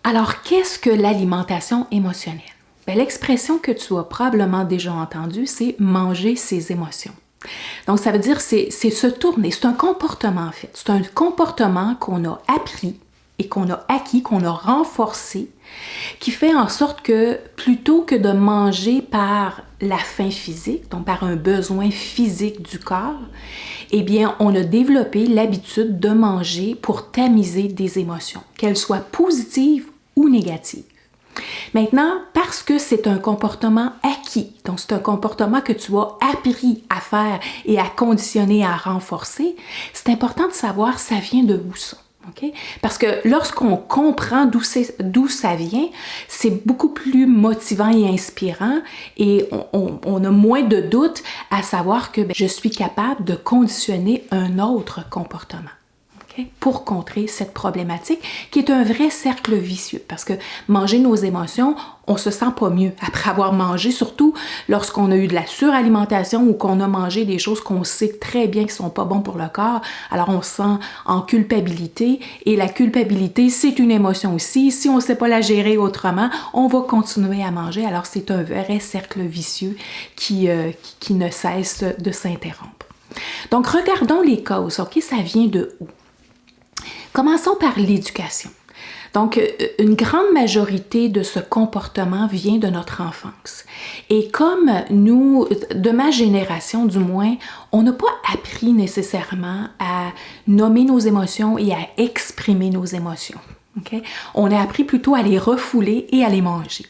Alors, qu'est-ce que l'alimentation émotionnelle? Bien, l'expression que tu as probablement déjà entendue, c'est manger ses émotions. Donc, ça veut dire c'est se tourner, c'est un comportement en fait. C'est un comportement qu'on a appris et qu'on a acquis, qu'on a renforcé, qui fait en sorte que plutôt que de manger par la faim physique, donc par un besoin physique du corps, eh bien, on a développé l'habitude de manger pour tamiser des émotions, qu'elles soient positives ou négatives. Maintenant, parce que c'est un comportement acquis, donc c'est un comportement que tu as appris à faire et à conditionner, à renforcer, c'est important de savoir ça vient de où ça. Okay? Parce que lorsqu'on comprend d'où ça vient, c'est beaucoup plus motivant et inspirant et on a moins de doute à savoir que je suis capable de conditionner un autre comportement. Okay? Pour contrer cette problématique qui est un vrai cercle vicieux parce que manger nos émotions, on se sent pas mieux après avoir mangé, surtout lorsqu'on a eu de la suralimentation ou qu'on a mangé des choses qu'on sait très bien qui sont pas bons pour le corps. Alors on se sent en culpabilité et la culpabilité, c'est une émotion aussi. Si on sait pas la gérer autrement, on va continuer à manger. Alors c'est un vrai cercle vicieux qui ne cesse de s'interrompre. Donc regardons les causes, ok? Ça vient de où? Commençons par l'éducation. Donc, une grande majorité de ce comportement vient de notre enfance. Et comme nous, de ma génération du moins, on n'a pas appris nécessairement à nommer nos émotions et à exprimer nos émotions. Okay? On a appris plutôt à les refouler et à les manger.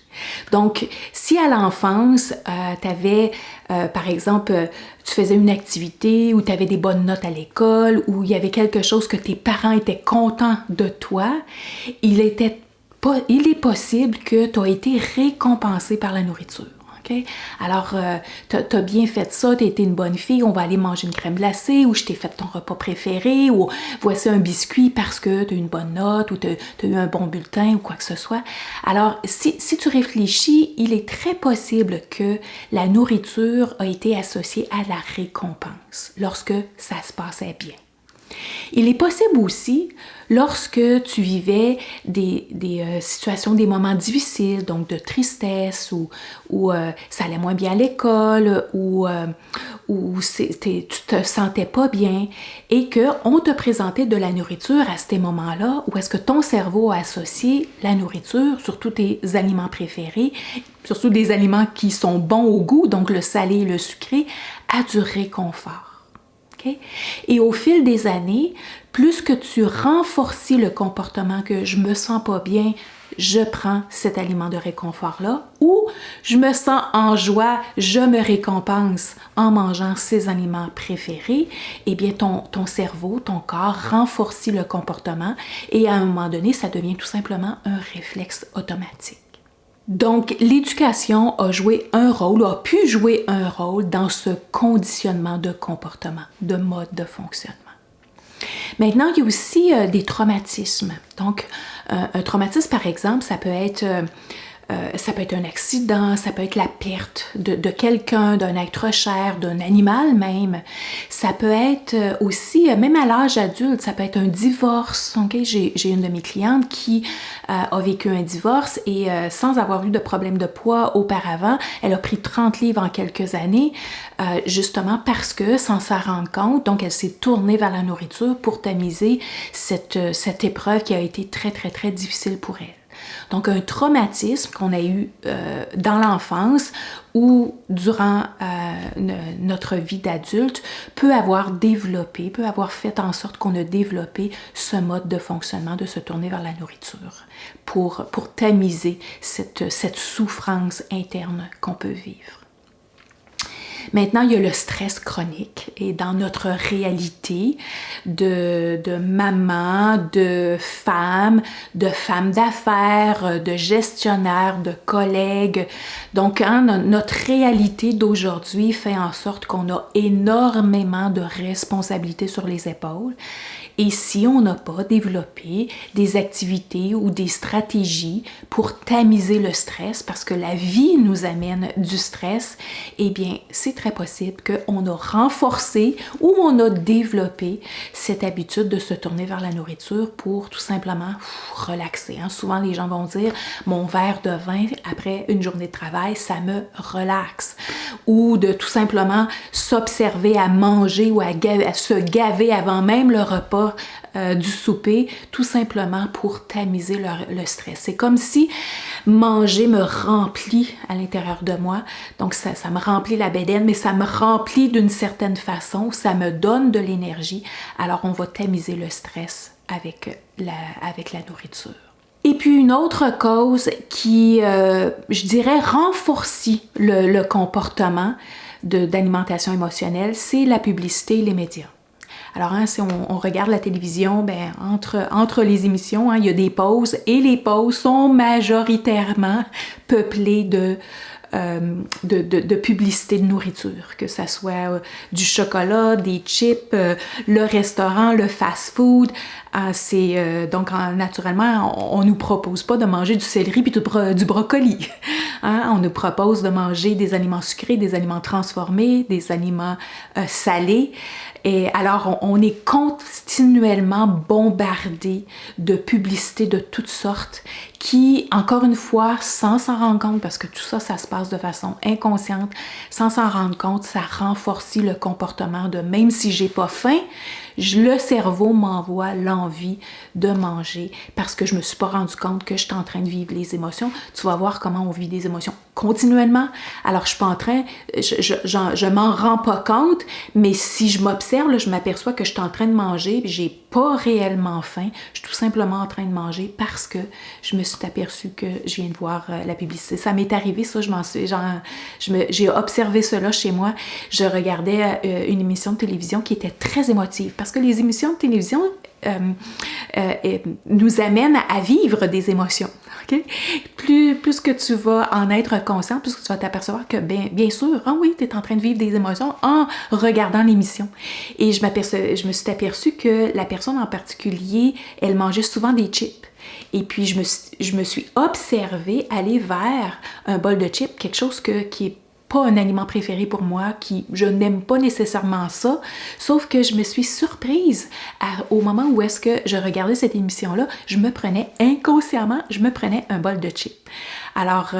Donc, si à l'enfance, tu avais, par exemple, tu faisais une activité ou tu avais des bonnes notes à l'école ou il y avait quelque chose que tes parents étaient contents de toi, il est possible que tu aies été récompensé par la nourriture. Okay? Alors, tu as bien fait ça, tu as été une bonne fille, on va aller manger une crème glacée ou je t'ai fait ton repas préféré ou voici un biscuit parce que tu as eu une bonne note ou tu as eu un bon bulletin ou quoi que ce soit. Alors, si tu réfléchis, il est très possible que la nourriture a été associée à la récompense lorsque ça se passait bien. Il est possible aussi, lorsque tu vivais des situations, des moments difficiles, donc de tristesse, ou ça allait moins bien à l'école, ou tu te sentais pas bien, et qu'on te présentait de la nourriture à ces moments-là, où est-ce que ton cerveau a associé la nourriture, surtout tes aliments préférés, surtout des aliments qui sont bons au goût, donc le salé et le sucré, à du réconfort. Okay? Et au fil des années, plus que tu renforces le comportement que je me sens pas bien, je prends cet aliment de réconfort-là, ou je me sens en joie, je me récompense en mangeant ces aliments préférés, eh bien ton cerveau, ton corps renforce le comportement et à un moment donné, ça devient tout simplement un réflexe automatique. Donc, l'éducation a pu jouer un rôle dans ce conditionnement de comportement, de mode de fonctionnement. Maintenant, il y a aussi des traumatismes. Donc, un traumatisme, par exemple, ça peut être un accident, ça peut être la perte de quelqu'un, d'un être cher, d'un animal même. Ça peut être aussi, même à l'âge adulte, ça peut être un divorce. Okay? J'ai une de mes clientes qui a vécu un divorce et sans avoir eu de problème de poids auparavant, elle a pris 30 livres en quelques années, justement parce que, sans s'en rendre compte, donc elle s'est tournée vers la nourriture pour tamiser cette épreuve qui a été très, très, très difficile pour elle. Donc, un traumatisme qu'on a eu dans l'enfance ou durant notre vie d'adulte peut avoir fait en sorte qu'on a développé ce mode de fonctionnement de se tourner vers la nourriture pour tamiser cette souffrance interne qu'on peut vivre. Maintenant, il y a le stress chronique et dans notre réalité de maman, de femme d'affaires, de gestionnaire, de collègue. Donc, notre réalité d'aujourd'hui fait en sorte qu'on a énormément de responsabilités sur les épaules Et si on n'a pas développé des activités ou des stratégies pour tamiser le stress, parce que la vie nous amène du stress, eh bien, c'est très possible qu'on a renforcé ou on a développé cette habitude de se tourner vers la nourriture pour tout simplement relaxer. Hein. Souvent, les gens vont dire « mon verre de vin après une journée de travail, ça me relaxe ». Ou de tout simplement s'observer à manger ou à se gaver avant même le repas du souper, tout simplement pour tamiser le stress. C'est comme si manger me remplit à l'intérieur de moi, donc ça me remplit la bédaine, mais ça me remplit d'une certaine façon, ça me donne de l'énergie, alors on va tamiser le stress avec la nourriture. Et puis une autre cause qui, je dirais, renforce le comportement d'alimentation émotionnelle, c'est la publicité et les médias. Alors, hein, si on regarde la télévision, ben, entre les émissions, hein, il y a des pauses et les pauses sont majoritairement peuplées de publicité de nourriture, que ça soit du chocolat, des chips, le restaurant, le fast-food. Donc, naturellement, on nous propose pas de manger du céleri puis du brocoli. Hein? On nous propose de manger des aliments sucrés, des aliments transformés, des aliments salés. Et alors, on est continuellement bombardé de publicités de toutes sortes qui, encore une fois, sans s'en rendre compte, parce que tout ça, ça se passe de façon inconsciente, sans s'en rendre compte, ça renforce le comportement de même si j'ai pas faim, le cerveau m'envoie l'envie de manger parce que je me suis pas rendu compte que je suis en train de vivre les émotions. Tu vas voir comment on vit des émotions continuellement. Alors, je suis pas en train, je m'en rends pas compte, mais si je m'observe, là, je m'aperçois que je suis en train de manger, puis j'ai pas réellement faim, je suis tout simplement en train de manger parce que je me suis aperçue que je viens de voir la publicité. Ça m'est arrivé, ça, j'ai observé cela chez moi. Je regardais une émission de télévision qui était très émotive parce que les émissions de télévision nous amènent à vivre des émotions. Okay? Plus que tu vas en être conscient, plus que tu vas t'apercevoir que, bien sûr, ah oui, tu es en train de vivre des émotions en regardant l'émission. Et je me suis aperçue que la personne en particulier, elle mangeait souvent des chips. Et puis, je me suis observée aller vers un bol de chips, quelque chose qui est pas un aliment préféré pour moi, je n'aime pas nécessairement ça, sauf que je me suis surprise au moment où est-ce que je regardais cette émission-là, inconsciemment, je me prenais un bol de chips. Alors,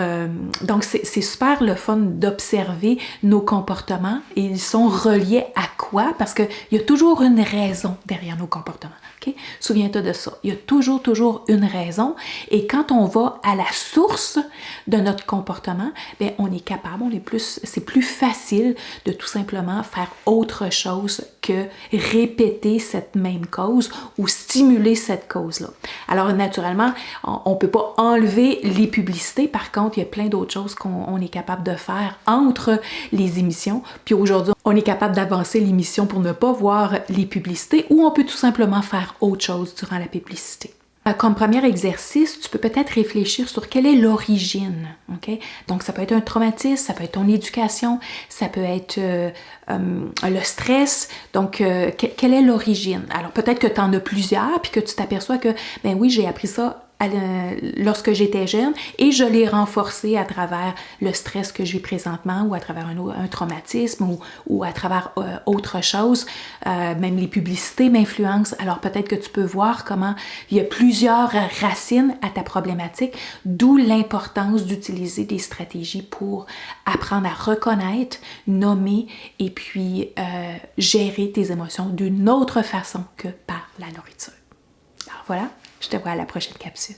donc c'est super le fun d'observer nos comportements et ils sont reliés à quoi? Parce qu'il y a toujours une raison derrière nos comportements. Okay? Souviens-toi de ça. Il y a toujours une raison et quand on va à la source de notre comportement, bien, on est capable, c'est plus facile de tout simplement faire autre chose que répéter cette même cause ou stimuler cette cause-là. Alors, naturellement, on ne peut pas enlever les publicités. Par contre, il y a plein d'autres choses qu'on est capable de faire entre les émissions. Puis aujourd'hui, on est capable d'avancer l'émission pour ne pas voir les publicités ou on peut tout simplement faire autre chose durant la publicité. Comme premier exercice, tu peux peut-être réfléchir sur quelle est l'origine. Okay? Donc, ça peut être un traumatisme, ça peut être ton éducation, ça peut être le stress. Donc, quelle est l'origine? Alors, peut-être que tu en as plusieurs, puis que tu t'aperçois que, ben oui, j'ai appris ça lorsque j'étais jeune et je l'ai renforcé à travers le stress que j'ai présentement ou à travers un traumatisme ou à travers autre chose. Même les publicités m'influencent. Alors peut-être que tu peux voir comment il y a plusieurs racines à ta problématique, d'où l'importance d'utiliser des stratégies pour apprendre à reconnaître, nommer et puis gérer tes émotions d'une autre façon que par la nourriture. Alors voilà. Je te vois à la prochaine capsule.